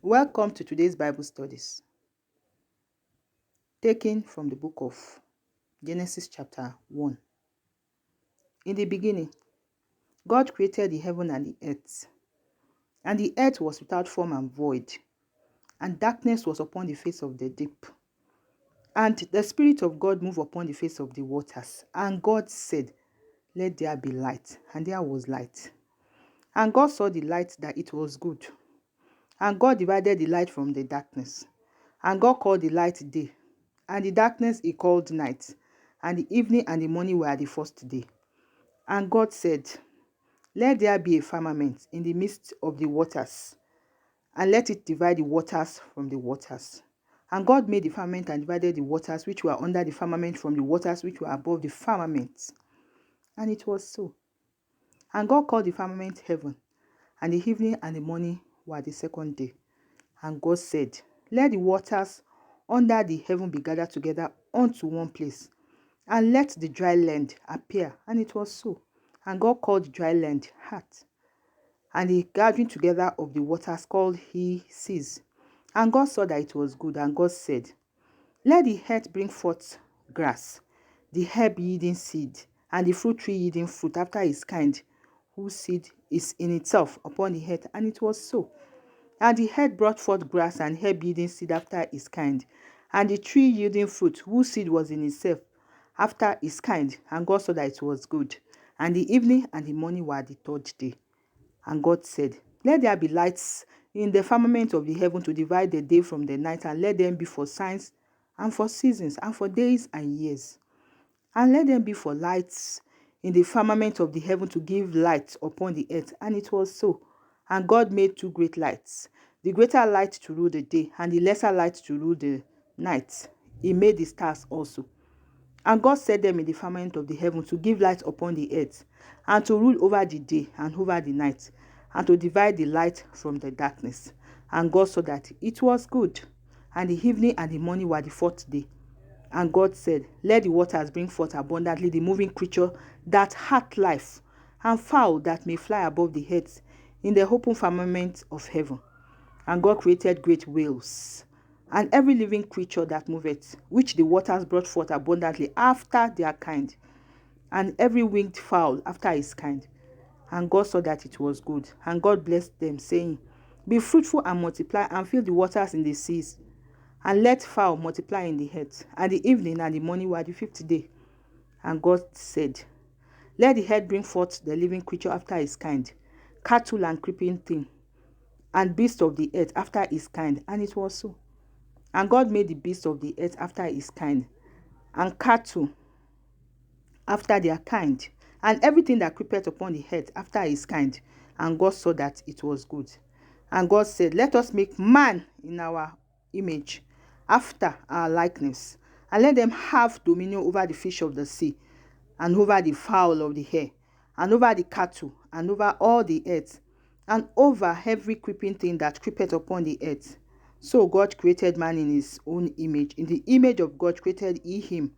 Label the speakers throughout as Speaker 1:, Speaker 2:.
Speaker 1: Welcome to today's Bible studies, taken from the book of Genesis chapter 1. In the beginning, God created the heaven and the earth was without form and void, and darkness was upon the face of the deep. And the Spirit of God moved upon the face of the waters. And God said, "Let there be light." And there was light. And God saw the light that it was good. And God divided the light from the darkness. And God called the light day, and the darkness he called night. And the evening and the morning were the first day. And God said, "Let there be a firmament in the midst of the waters, and let it divide the waters from the waters." And God made the firmament and divided the waters which were under the firmament from the waters which were above the firmament. And it was so. And God called the firmament heaven, and the evening and the morning were the second day. And God said, "Let the waters under the heaven be gathered together unto one place, and let the dry land appear." And it was so. And God called the dry land heart, and the gathering together of the waters called he seas. And God saw that it was good. And God said, "Let the earth bring forth grass, the herb yielding seed, and the fruit tree yielding fruit after his kind, whose seed is in itself upon the earth." And it was so. And the earth brought forth grass and herb yielding seed after his kind, and the tree yielding fruit, whose seed was in itself after his kind. And God saw that it was good. And the evening and the morning were the third day. And God said, "Let there be lights in the firmament of the heaven to divide the day from the night, and let them be for signs and for seasons and for days and years. And let them be for lights in the firmament of the heaven to give light upon the earth." And it was so. And God made two great lights, the greater light to rule the day, and the lesser light to rule the night. He made the stars also. And God set them in the firmament of the heaven to give light upon the earth, and to rule over the day and over the night, and to divide the light from the darkness. And God saw that it was good. And the evening and the morning were the fourth day. And God said, "Let the waters bring forth abundantly the moving creature that hath life, and fowl that may fly above the earth in the open firmament of heaven." And God created great whales, and every living creature that moveth, which the waters brought forth abundantly after their kind, and every winged fowl after his kind. And God saw that it was good. And God blessed them, saying, "Be fruitful and multiply, and fill the waters in the seas, and let fowl multiply in the earth." And the evening and the morning were the fifth day. And God said, "Let the earth bring forth the living creature after his kind, cattle and creeping thing, and beasts of the earth after his kind." And it was so. And God made the beasts of the earth after his kind, and cattle after their kind, and everything that creepeth upon the earth after his kind. And God saw that it was good. And God said, "Let us make man in our image, after our likeness, and let them have dominion over the fish of the sea, and over the fowl of the air, and over the cattle, and over all the earth, and over every creeping thing that creepeth upon the earth." So God created man in his own image. In the image of God created he him,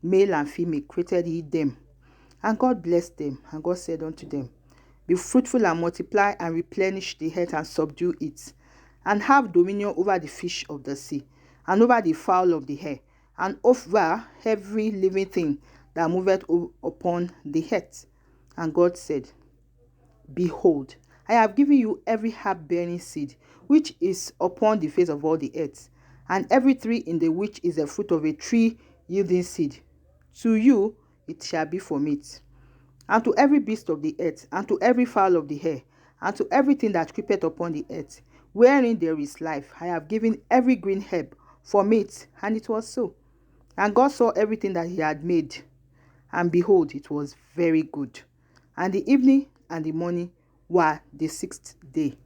Speaker 1: male and female created he them. And God blessed them. And God said unto them, "Be fruitful and multiply, and replenish the earth, and subdue it, and have dominion over the fish of the sea, and over the fowl of the air, and over every living thing that moveth upon the earth." And God said, "Behold, I have given you every herb bearing seed which is upon the face of all the earth, and every tree in the which is the fruit of a tree yielding seed. To you it shall be for meat, and to every beast of the earth, and to every fowl of the air, and to everything that creepeth upon the earth, wherein there is life, I have given every green herb for meat." And it was so. And God saw everything that he had made, and behold, it was very good. And the evening and the morning were the sixth day.